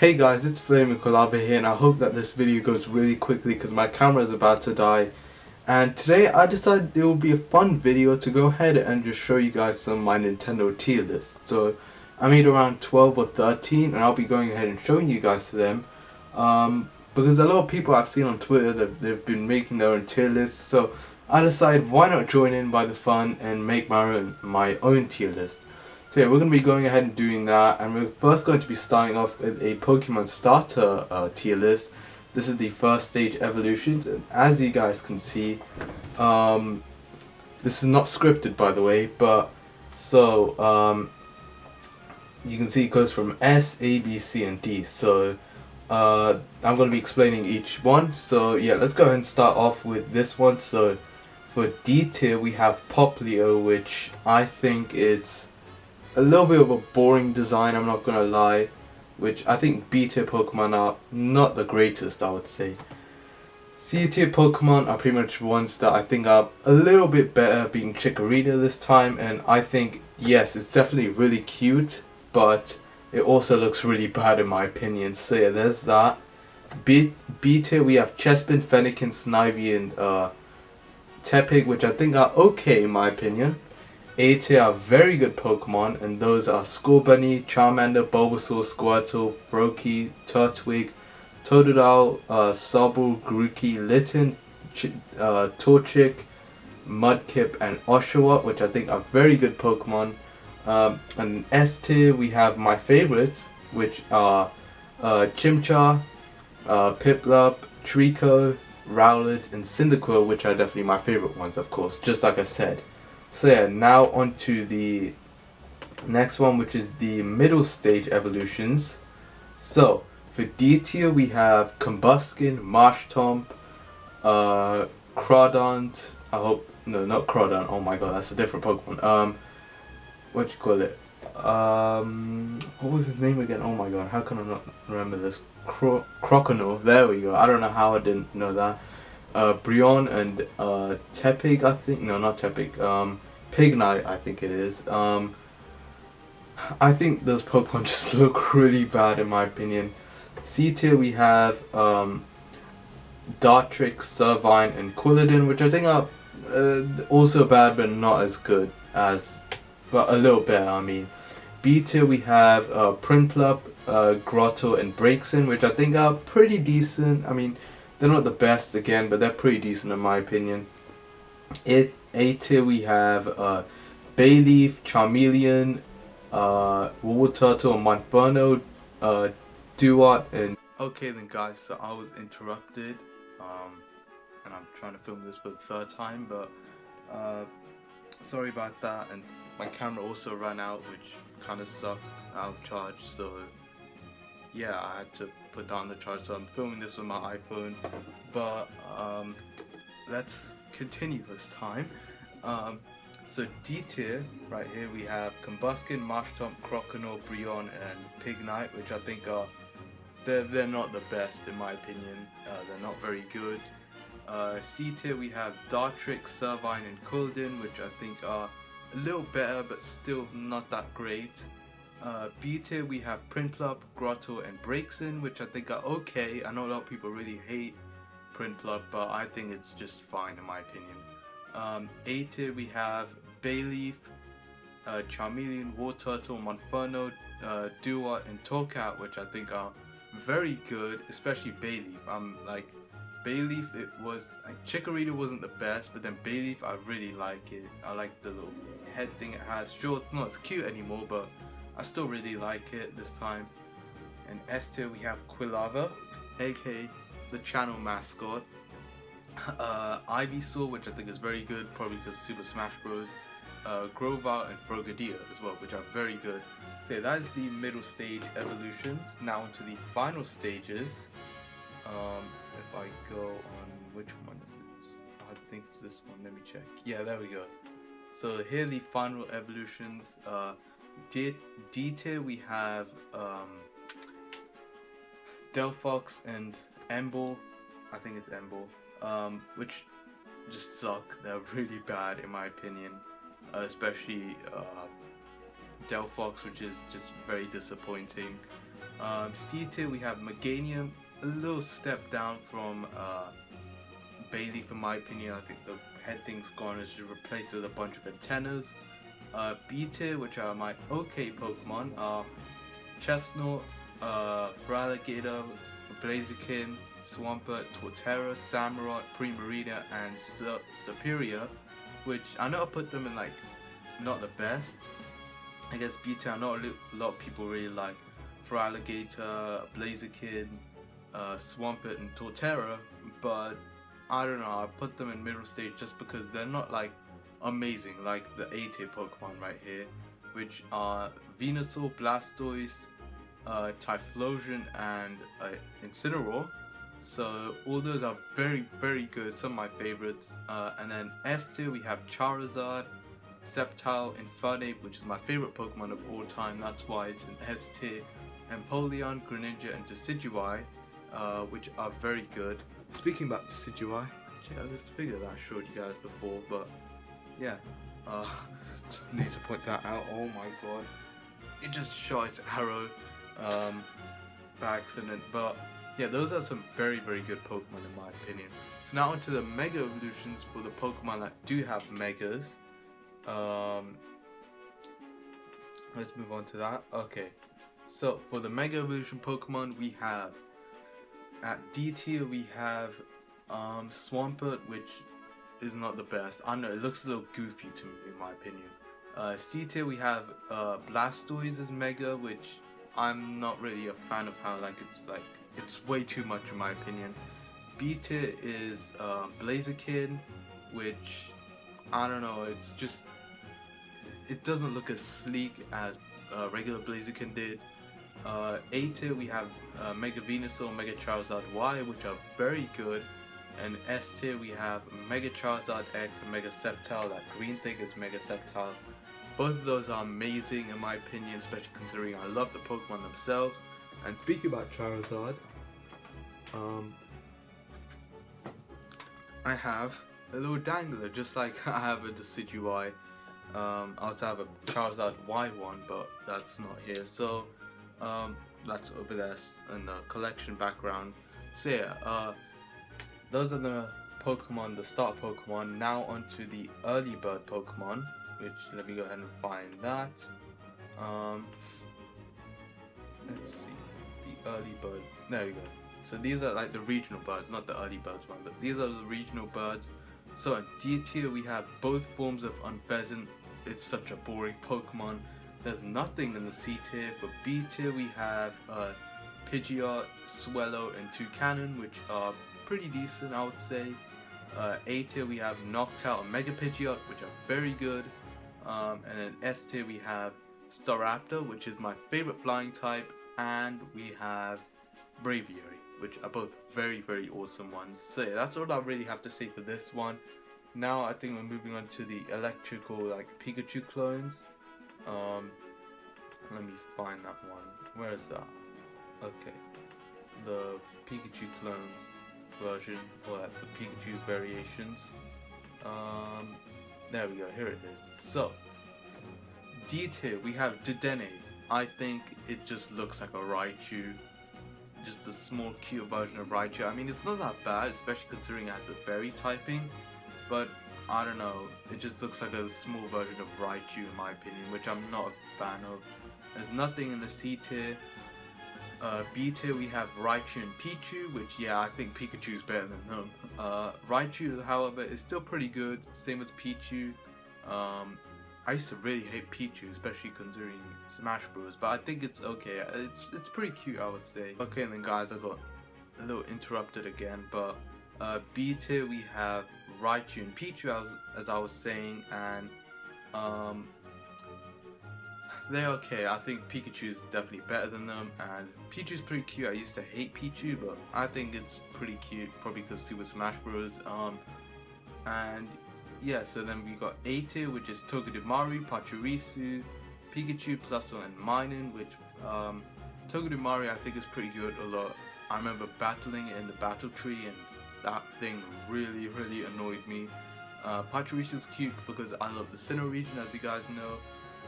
Hey guys, it's Flaming Collava here, and I hope that this video goes really quickly because my camera is about to die. And today I decided it would be a fun video to go ahead and just show you guys some of my Nintendo tier lists. So I made around 12 or 13 and I'll be going ahead and showing you guys to them. Because a lot of people I've seen on Twitter that they've been making their own tier lists, so I decided why not join in by the fun and make my own tier list. So yeah, we're going to be going ahead and doing that, and we're first going to be starting off with a Pokemon starter tier list. This is the first stage evolutions, and as you guys can see, this is not scripted by the way, but so you can see it goes from S, A, B, C, and D. So I'm going to be explaining each one. So yeah, let's go ahead and start off with this one. So for D tier we have Poplio, which I think it's a little bit of a boring design, I'm not gonna lie, which I think B tier Pokemon are not the greatest, I would say. C tier Pokemon are pretty much ones that I think are a little bit better, being Chikorita this time, and I think yes, it's definitely really cute, but it also looks really bad in my opinion. So yeah, there's that. B tier we have Chespin, Fennekin, Snivy, and Tepig, which I think are okay in my opinion. A tier are very good Pokemon, and those are Scorbunny, Charmander, Bulbasaur, Squirtle, Froakie, Turtwig, Totodile, Sobble, Grookey, Litten, Torchic, Mudkip, and Oshawott, which I think are very good Pokemon. And S tier we have my favorites, which are Chimchar, Piplup, Trico, Rowlet, and Cyndaquil, which are definitely my favorite ones, of course, just like I said. So yeah, now on to the next one, which is the middle stage evolutions. So for D tier we have Combuskin, Marshtomp, Crawdont, not Crawdont, oh my god, that's a different Pokemon. What you call it? What was his name again? Oh my god, how can I not remember this? Croconaw, there we go, I don't know how I didn't know that. Brionne and Tepig, I think. No, not Tepig. Pignite, I think it is. I think those Pokemon just look really bad in my opinion. C tier we have Dartrix, Servine, and Quilladin, which I think are also bad but not as good as, but a little better I mean. B tier we have Prinplup, Grotto, and Braixen, which I think are pretty decent. I mean, they're not the best again, but they're pretty decent in my opinion. A tier we have Bayleaf, Charmeleon, Wartortle, Montferno, Duat, and okay then guys, so I was interrupted, and I'm trying to film this for the third time, but sorry about that, and my camera also ran out, which kind of sucked, out of charge, so yeah, I had to put down the charge, so I'm filming this with my iPhone, but let's continue this time. So D tier, right here we have Combuskin, Marshtomp, Croconaw, Brionne, and Pignite, which I think are, they're not the best in my opinion, they're not very good. C tier we have Dartrix, Servine, and Quilladin, which I think are a little better but still not that great. B tier we have Prinplup, Grotto, and Braixen, which I think are okay. I know a lot of people really hate Prinplup, but I think it's just fine in my opinion. A tier we have Bayleaf, Charmeleon, Wartortle, Montferno, Duat, and Torcat, which I think are very good, especially Bayleaf. Bayleaf, it was, Chikorita wasn't the best, but then Bayleaf, I really like it. I like the little head thing it has. Sure, it's not as cute anymore, but I still really like it this time. And S tier we have Quilava, aka the channel mascot. Ivysaur, which I think is very good, probably because of Super Smash Bros. Grovyle and Frogadier as well, which are very good. So yeah, that is the middle stage evolutions. Now into the final stages. If I go on, which one is it? I think it's this one, let me check. Yeah, there we go. So here are the final evolutions. D tier we have Delphox and Emble, I think it's Emble, which just suck. They're really bad in my opinion, especially Delphox, which is just very disappointing. C tier we have Meganium, a little step down from Bailey for my opinion. I think the head thing's gone, it's just replaced with a bunch of antennas. B tier, which are my okay Pokemon, are Chestnut, Feraligatr, Blaziken, Swampert, Torterra, Samurott, Primarina, and Superior, which I know I put them in like not the best. I guess B tier, I know a lot of people really like Feraligatr, Blaziken, Swampert, and Torterra, but I don't know, I put them in middle stage just because they're not like amazing like the A tier Pokemon right here, which are Venusaur, Blastoise, Typhlosion, and Incineroar. So all those are very, very good, some of my favorites. And then S tier we have Charizard, Sceptile, Infernape, which is my favorite Pokemon of all time, that's why it's an S tier, Empoleon, Greninja, and Decidueye, which are very good. Speaking about Decidueye, check out this figure that I showed you guys before, but yeah, just need to point that out. Oh my god, it just shot its arrow by accident, but yeah, those are some very, very good Pokemon in my opinion. So now onto the Mega Evolutions for the Pokemon that do have Megas. Let's move on to that. Okay, so for the Mega Evolution Pokemon, we have at D tier we have Swampert, which is not the best. I know it looks a little goofy to me in my opinion. C tier we have Blastoise as Mega, which I'm not really a fan of how it's way too much in my opinion. B tier is Blaziken, which I don't know, it's just, it doesn't look as sleek as regular Blaziken did. A tier we have Mega Venusaur, Mega Charizard Y, which are very good. And S tier we have Mega Charizard X and Mega Sceptile. That green thing is Mega Sceptile. Both of those are amazing in my opinion, especially considering I love the Pokemon themselves. And speaking about Charizard, I have a little dangler, just like I have a Decidueye. I also have a Charizard Y one, but that's not here. So that's over there in the collection background. So yeah, those are the Pokemon, the start Pokemon. Now onto the early bird Pokemon, which let me go ahead and find that. Let's see, the early bird. There we go. So these are like the regional birds, not the early birds one, but these are the regional birds. So in D tier we have both forms of Unpheasant. It's such a boring Pokemon. There's nothing in the C tier. For B tier we have Pidgeot, Swellow, and Toucanon, which are pretty decent, I would say. A tier we have Noctowl and Mega Pidgeot, which are very good. And then S tier we have Staraptor, which is my favorite flying type, and we have Braviary, which are both very, very awesome ones. So yeah, that's all I really have to say for this one. Now I think we're moving on to the electrical Pikachu clones. Let me find that one. Where is that? Okay, the Pikachu clones version, or the Pikachu variations. There we go, here it is. So D tier we have Dedenne. I think it just looks like a Raichu, just a small cute version of Raichu. I mean, it's not that bad, especially considering it has the fairy typing, but I don't know, it just looks like a small version of Raichu in my opinion, which I'm not a fan of. There's nothing in the C tier. B tier we have Raichu and Pichu, which yeah, I think Pikachu is better than them. Raichu, however, is still pretty good, same with Pichu. I used to really hate Pichu, especially considering Smash Bros, but I think it's okay. It's pretty cute, I would say. Okay then guys, I got a little interrupted again, but B tier we have Raichu and Pichu, as I was saying, and they're okay. I think Pikachu is definitely better than them, and Pichu's pretty cute. I used to hate Pichu, but I think it's pretty cute, probably because Super Smash Bros. And yeah, so then we got A tier, which is Togedemaru, Pachirisu, Pikachu, Plusle, and Minun, which Togedemaru I think is pretty good a lot. I remember battling it in the battle tree, and that thing really, really annoyed me. Pachirisu's cute because I love the Sinnoh region, as you guys know.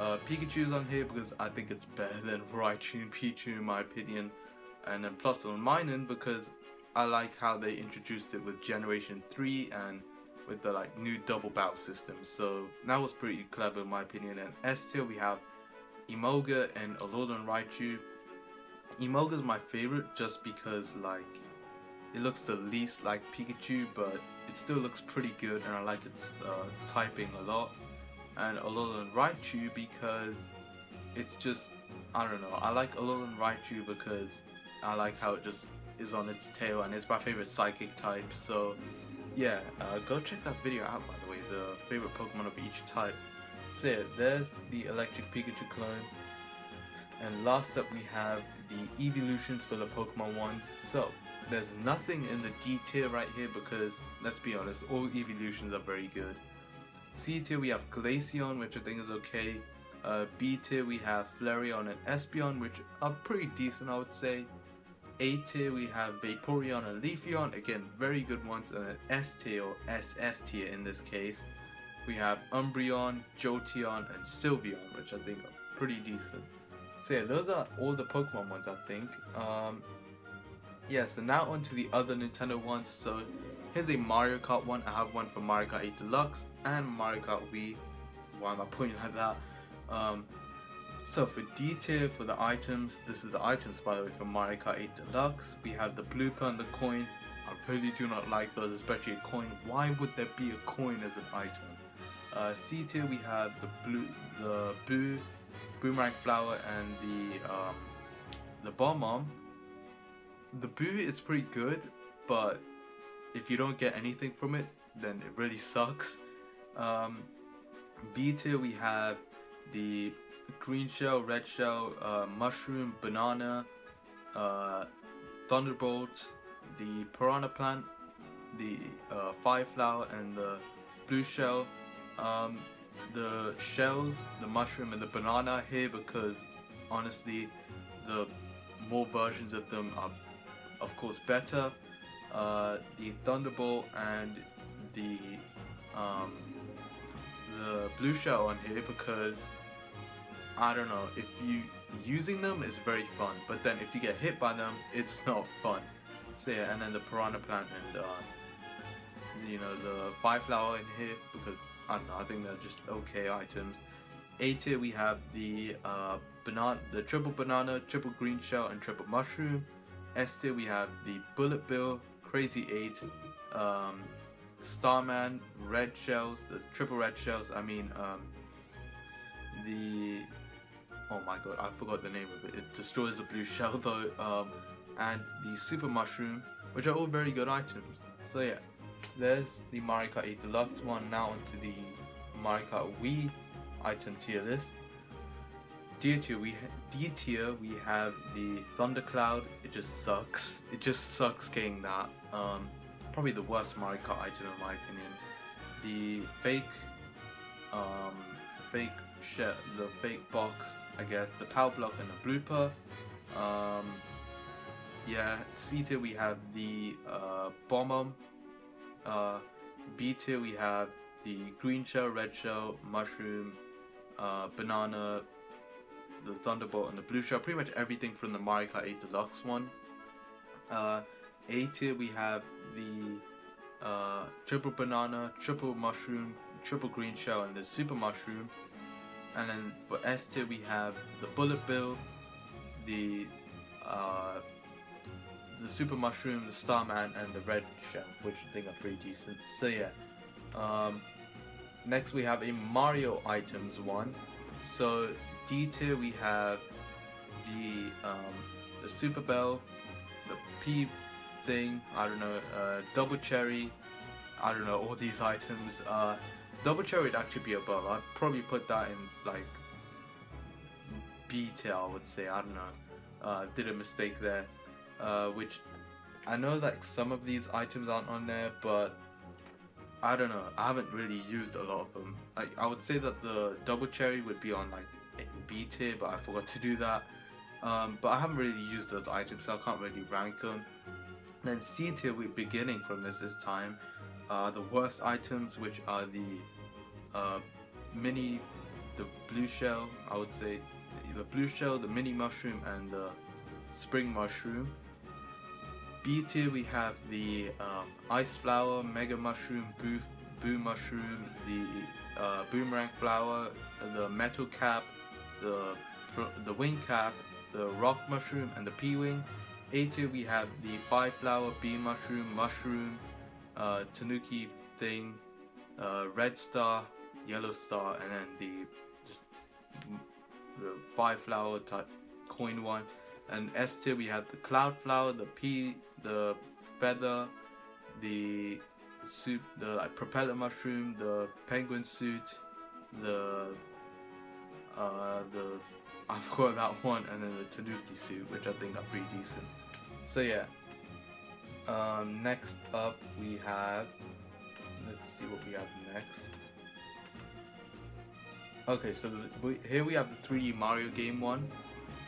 Pikachu's on here because I think it's better than Raichu and Pichu in my opinion. And then plus on mine because I like how they introduced it with Generation 3 and with the like new double battle system. So that was pretty clever in my opinion. And S tier we have Emolga and Alolan Raichu. Emolga is my favorite just because like it looks the least like Pikachu, but it still looks pretty good and I like its typing a lot. And Alolan Raichu because it's just, I don't know, I like Alolan Raichu because I like how it just is on its tail and it's my favorite psychic type. So yeah, go check that video out by the way, the favorite Pokemon of each type. So yeah, there's the electric Pikachu clone. And last up we have the evolutions for the Pokemon ones. So there's nothing in the D tier right here because let's be honest, all evolutions are very good. C tier we have Glaceon, which I think is okay. B tier we have Flareon and Espeon, which are pretty decent I would say. A tier we have Vaporeon and Leafeon, again very good ones. And then S tier or SS tier in this case, we have Umbreon, Jolteon and Sylveon, which I think are pretty decent. So yeah, those are all the Pokemon ones I think. Yeah, so now on to the other Nintendo ones. So here's a Mario Kart one. I have one for Mario Kart 8 Deluxe and Mario Kart Wii. Why am I pointing like that? So for D tier for the items, this is the items by the way for Mario Kart 8 Deluxe. We have the blooper and the coin. I really do not like those, especially a coin. Why would there be a coin as an item? C tier we have the Boo, Boomerang Flower and the Bomb. The Boo is pretty good, but if you don't get anything from it, then it really sucks. B tier we have the green shell, red shell, mushroom, banana, thunderbolt, the piranha plant, the fire flower, and the blue shell. The shells, the mushroom, and the banana here because honestly, the more versions of them are of course better. The thunderbolt and the blue shell on here because I don't know, if you using them is very fun, but then if you get hit by them it's not fun. So yeah, and then the piranha plant and you know, the fire flower in here because I don't know, I think they're just okay items. A tier we have the the triple banana, triple green shell, and triple mushroom. S tier we have the Bullet Bill, Crazy 8, Starman, red shells, the triple red shells. I mean the, oh my god, I forgot the name of it. It destroys the blue shell though. And the super mushroom, which are all very good items. So yeah, there's the Mario Kart 8 Deluxe one. Now onto the Mario Kart Wii item tier list. D tier we have the Thundercloud. It just sucks. It just sucks getting that. Probably the worst Mario Kart item in my opinion. The fake box, I guess. The power block and the blooper. Yeah. C tier we have the Bomb. B tier we have the green shell, red shell, mushroom, banana, the thunderbolt and the blue shell, pretty much everything from the Mario Kart 8 Deluxe one. A tier we have the triple banana, triple mushroom, triple green shell and the super mushroom. And then for S tier we have the Bullet Bill, the super mushroom, the Starman and the red shell, which I think are pretty decent. So yeah, next we have a Mario items one. So D tier we have the Super Bell, the P thing, I don't know, Double Cherry, I don't know, all these items. Double Cherry would actually be above. I'd probably put that in like B tier I would say, I don't know, did a mistake there. Which I know that some of these items aren't on there, but I don't know, I haven't really used a lot of them. I would say that the Double Cherry would be on like B tier, but I forgot to do that. But I haven't really used those items, so I can't really rank them. Then C tier, we're beginning from this time. The worst items, which are the mini the blue shell, I would say the blue shell, the mini mushroom, and the spring mushroom. B tier we have the ice flower, mega mushroom, boo mushroom, the boomerang flower, the metal cap, the wing cap, the rock mushroom, and the pea wing. A tier we have the 5 flower, bean mushroom, tanuki thing, red star, yellow star, and then the 5 flower type coin one. And S tier we have the cloud flower, the pea, the feather, the soup, the like propeller mushroom, the penguin suit, the I forgot that one, and then the tanuki suit, which I think are pretty decent. So yeah. Next up we have, let's see what we have next. Okay, so here we have the 3D Mario game one.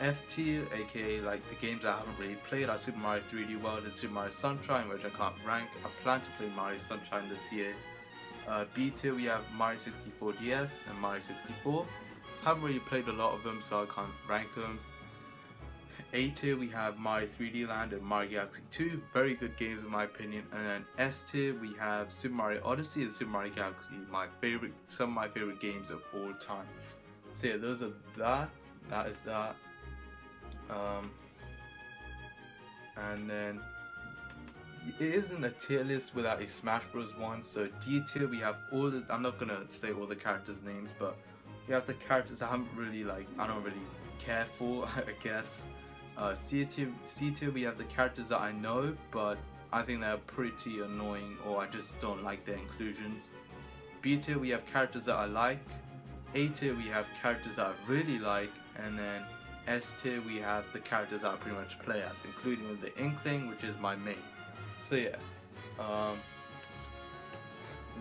F tier, aka like the games I haven't really played, are Super Mario 3D World and Super Mario Sunshine, which I can't rank. I plan to play Mario Sunshine this year. B tier we have Mario 64 DS and Mario 64. Haven't really played a lot of them, so I can't rank them. A tier we have Mario 3D Land and Mario Galaxy 2, very good games in my opinion. And then S tier we have Super Mario Odyssey and Super Mario Galaxy, some of my favorite games of all time. So yeah, those are that is that. And then it isn't a tier list without a Smash Bros. One. So D tier we have all the, I'm not gonna say all the characters' names, but we have the characters I don't really care for, I guess. C tier we have the characters that I know, but I think they're pretty annoying, or I just don't like their inclusions. B tier we have characters that I like. A tier we have characters that I really like, and then S tier we have the characters that I pretty much play as, including the Inkling, which is my main. So yeah,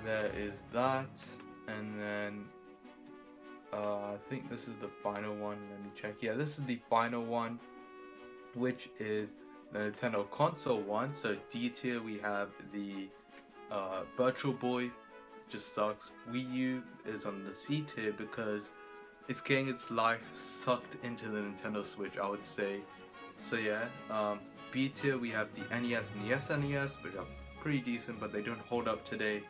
there is that, and then I think this is the final one. Let me check. Yeah, this is the final one, which is the Nintendo console one. So D tier we have the Virtual Boy, just sucks. Wii U is on the C tier because it's getting its life sucked into the Nintendo Switch, I would say. So yeah, B tier we have the NES and the SNES, which are pretty decent, but they don't hold up today.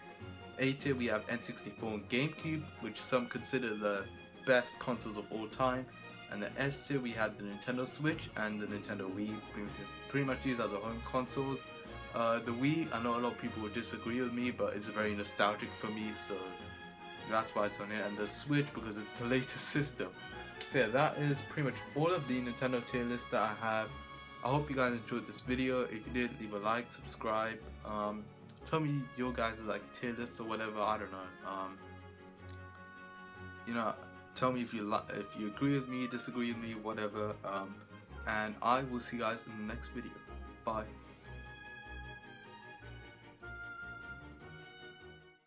A tier we have N64 and GameCube, which some consider the best consoles of all time. And the S tier we have the Nintendo Switch and the Nintendo Wii. Pretty much these are the home consoles. The Wii, I know a lot of people would disagree with me, but it's very nostalgic for me, so that's why it's on here. And the Switch because it's the latest system. So yeah, that is pretty much all of the Nintendo tier list that I have. I hope you guys enjoyed this video. If you did, leave a like, subscribe. Tell me your guys' like tier lists or whatever. I don't know. You know, tell me if you agree with me, disagree with me, whatever. And I will see you guys in the next video. Bye.